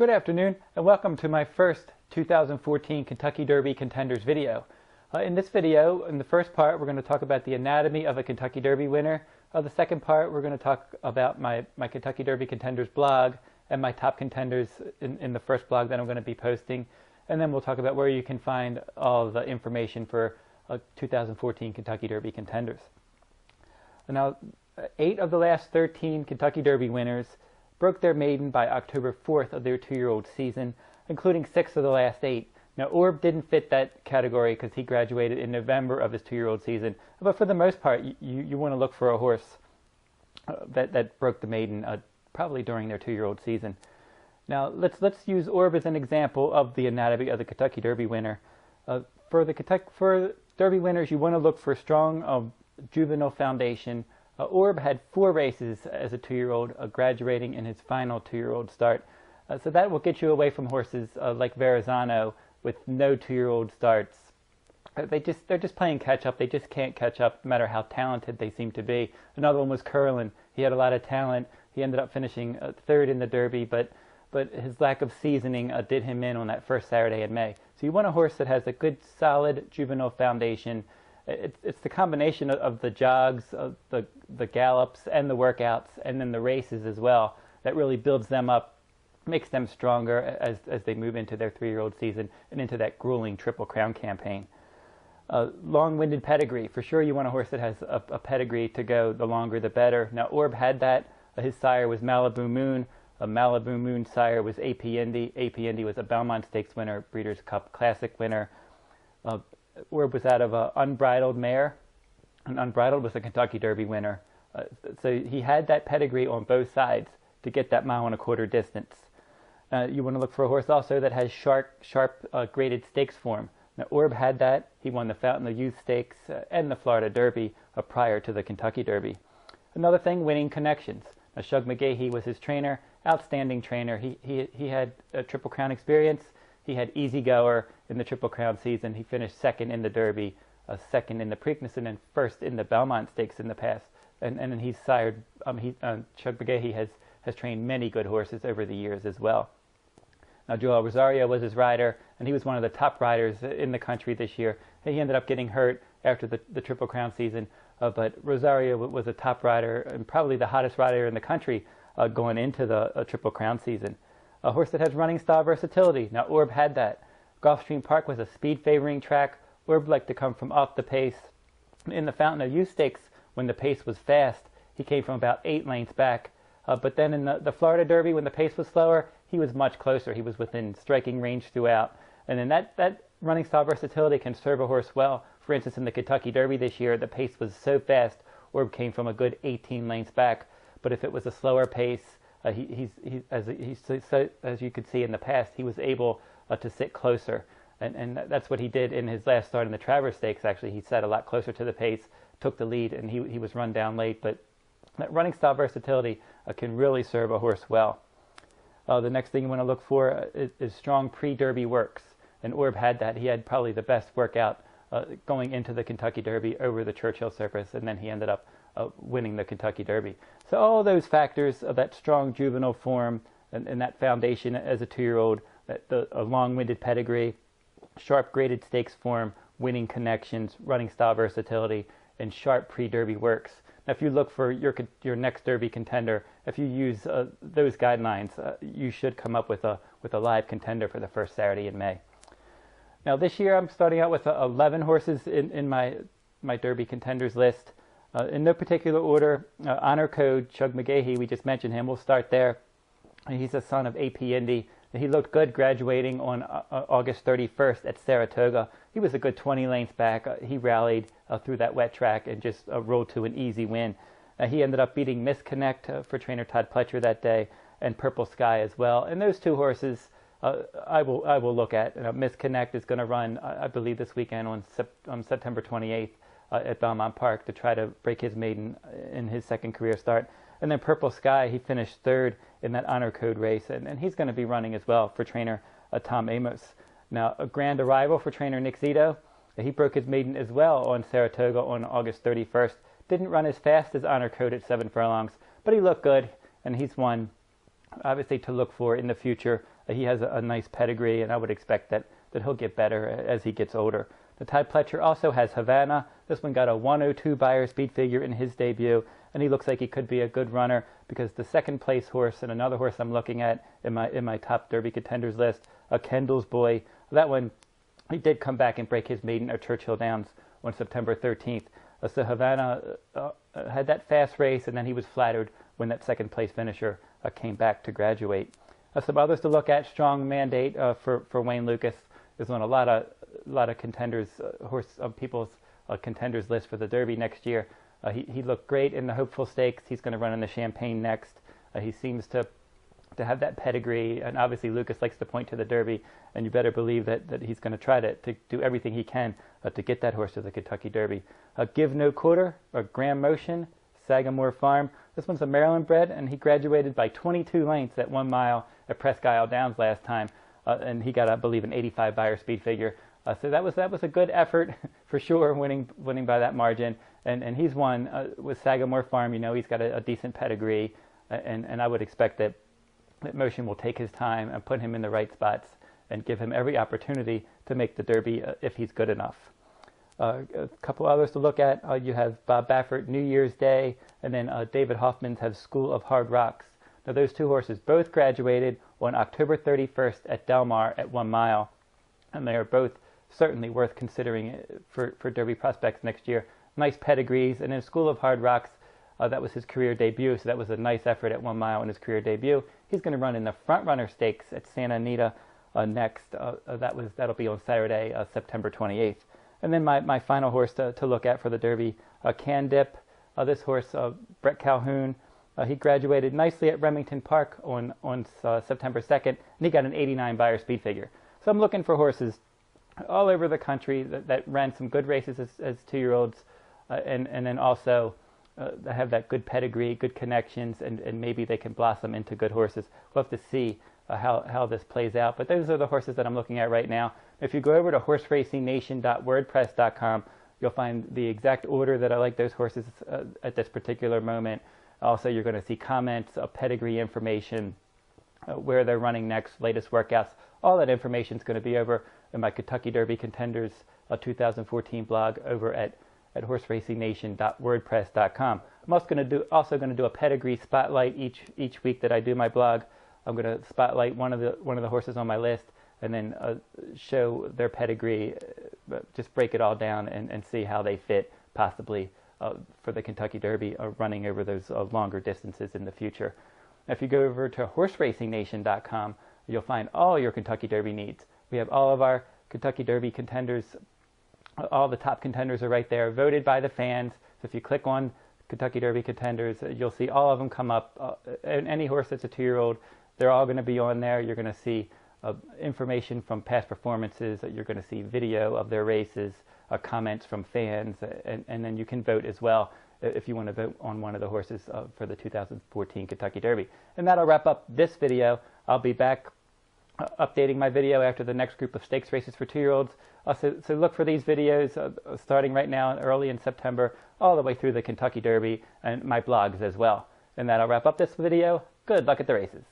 Good afternoon and welcome to my first 2014 Kentucky Derby Contenders video. In this video, in the first part, we're going to talk about the anatomy of a Kentucky Derby winner. The second part, we're going to talk about my Kentucky Derby Contenders blog and my top contenders in the first blog that I'm going to be posting. And then we'll talk about where you can find all the information for 2014 Kentucky Derby Contenders. Now, 8 of the last 13 Kentucky Derby winners broke their maiden by October 4th of their 2-year-old season, including 6 of the last 8. Now, Orb didn't fit that category because he graduated in November of his 2-year-old season. But for the most part, you want to look for a horse that broke the maiden probably during their 2-year-old season. Now, let's use Orb as an example of the anatomy of the Kentucky Derby winner. For Derby winners, you want to look for strong juvenile foundation. Orb had 4 races as a 2-year-old, graduating in his final 2-year-old start. So that will get you away from horses like Verrazano with no 2-year-old starts. They're just playing catch up. They just can't catch up no matter how talented they seem to be. Another one was Curlin. He had a lot of talent. He ended up finishing 3rd in the Derby, but his lack of seasoning did him in on that first Saturday in May. So you want a horse that has a good, solid juvenile foundation. It's the combination of the jogs, the gallops, and the workouts, and then the races as well that really builds them up, makes them stronger as they move into their 3-year-old season and into that grueling Triple Crown campaign. Long-winded pedigree. For sure you want a horse that has a pedigree to go. The longer the better. Now Orb had that. His sire was Malibu Moon. Malibu Moon sire was AP Indy. AP Indy was a Belmont Stakes winner, Breeders' Cup Classic winner. Orb was out of an Unbridled mare, and Unbridled was a Kentucky Derby winner. So he had that pedigree on both sides to get that 1.25-mile distance. You want to look for a horse also that has sharp graded stakes form. Now Orb had that. He won the Fountain of Youth Stakes and the Florida Derby prior to the Kentucky Derby. Another thing, winning connections. Now Shug McGahee was his trainer, outstanding trainer. He had a Triple Crown experience. He had Easy Goer in the Triple Crown season. He finished 2nd in the Derby, 2nd in the Preakness, and then 1st in the Belmont Stakes in the past. And he's sired, Shug McGahee has trained many good horses over the years as well. Now Joel Rosario was his rider, and he was one of the top riders in the country this year. He ended up getting hurt after the Triple Crown season, but Rosario was a top rider and probably the hottest rider in the country going into the Triple Crown season. A horse that has running style versatility. Now Orb had that. Gulfstream Park was a speed favoring track. Orb liked to come from off the pace. In the Fountain of Youth Stakes, when the pace was fast, he came from about 8 lengths back. But then in the Florida Derby, when the pace was slower, he was much closer. He was within striking range throughout. And then that running style versatility can serve a horse well. For instance, in the Kentucky Derby this year, the pace was so fast, Orb came from a good 18 lengths back. But if it was a slower pace, as you could see in the past, he was able to sit closer. And that's what he did in his last start in the Travers Stakes. Actually, he sat a lot closer to the pace, took the lead, and he was run down late. But that running style versatility can really serve a horse well. The next thing you want to look for is strong pre-Derby works. And Orb had that. He had probably the best workout going into the Kentucky Derby over the Churchill Surface, and then he ended up winning the Kentucky Derby. So all those factors of that strong juvenile form and that foundation as a 2-year-old, a long-winded pedigree, sharp graded stakes form, winning connections, running style versatility, and sharp pre-Derby works. Now, if you look for your next Derby contender, if you use those guidelines, you should come up with a live contender for the first Saturday in May. Now, this year I'm starting out with 11 horses in my Derby contenders list. In no particular order, honor code, Shug McGahee, we just mentioned him. We'll start there. He's a son of AP Indy. He looked good graduating on August 31st at Saratoga. He was a good 20 lengths back. He rallied through that wet track and just rolled to an easy win. He ended up beating Misconnect for trainer Todd Pletcher that day, and Purple Sky as well. And those 2 horses I will look at. Misconnect is going to run, I believe, this weekend on September 28th. At Belmont Park to try to break his maiden in his 2nd career start. And then Purple Sky, he finished 3rd in that honor code race, and he's going to be running as well for trainer Tom Amos. Now, a grand arrival for trainer Nick Zito. He broke his maiden as well on Saratoga on August 31st. Didn't run as fast as honor code at 7 furlongs, but he looked good, and he's one obviously to look for in the future He has a nice pedigree, and I would expect that he'll get better as he gets older. The Todd Pletcher also has Havana. This one got a 102 Beyer speed figure in his debut, and he looks like he could be a good runner because the second place horse and another horse I'm looking at in my top Derby contenders list, Kendall's Boy. That one, he did come back and break his maiden at Churchill Downs on September 13th. So Havana had that fast race, and then he was flattered when that second place finisher came back to graduate. Some others to look at: Strong Mandate for Wayne Lucas is on a lot of contenders people's contenders list for the Derby next year. He looked great in the Hopeful Stakes. He's going to run in the Champagne next. He seems to have that pedigree, and obviously Lucas likes to point to the Derby, and you better believe that he's going to try to do everything he can to get that horse to the Kentucky Derby. Give No Quarter, Graham Motion, Sagamore Farm. This one's a Maryland bred, and he graduated by 22 lengths at 1 mile at Presque Isle Downs last time, and he got, I believe, an 85 Beyer speed figure. So that was a good effort for sure, winning by that margin. And he's won with Sagamore Farm. You know, he's got a decent pedigree, and I would expect that Motion will take his time and put him in the right spots and give him every opportunity to make the Derby if he's good enough. A couple others to look at. You have Bob Baffert, New Year's Day, and then David Hoffman's have School of Hard Rocks. Now those two horses both graduated on October 31st at Del Mar at 1 mile, and they are both certainly worth considering for Derby prospects next year. Nice pedigrees, and in School of Hard Rocks, that was his career debut, so that was a nice effort at 1 mile in his career debut. He's going to run in the Front Runner Stakes at Santa Anita next. That'll be on Saturday, September 28th. And then my final horse to look at for the Derby, Can Dip. This horse, Brett Calhoun, he graduated nicely at Remington Park on September 2nd, and he got an 89 Beyer speed figure. So I'm looking for horses all over the country that ran some good races as 2-year-olds, and then also have that good pedigree, good connections, and maybe they can blossom into good horses. We'll have to see how this plays out. But those are the horses that I'm looking at right now. If you go over to horseracing.nation.wordpress.com, you'll find the exact order that I like those horses at this particular moment. Also, you're going to see comments, pedigree information, where they're running next, latest workouts. All that information is going to be over in my Kentucky Derby Contenders 2014 blog over at horseracing.nation.wordpress.com. I'm also going to do a pedigree spotlight each week that I do my blog. I'm going to spotlight one of the horses on my list, and then show their pedigree, just break it all down and see how they fit possibly for the Kentucky Derby, running over those longer distances in the future. If you go over to horseracing.nation.com, you'll find all your Kentucky Derby needs. We have all of our Kentucky Derby contenders. All the top contenders are right there, voted by the fans. So if you click on Kentucky Derby contenders, you'll see all of them come up. Any horse that's a 2-year-old, they're all going to be on there. You're going to see information from past performances. You're going to see video of their races, comments from fans, and then you can vote as well if you want to vote on one of the horses for the 2014 Kentucky Derby. And that'll wrap up this video. I'll be back updating my video after the next group of stakes races for 2-year-olds. So look for these videos starting right now, early in September, all the way through the Kentucky Derby, and my blogs as well. And that'll wrap up this video. Good luck at the races.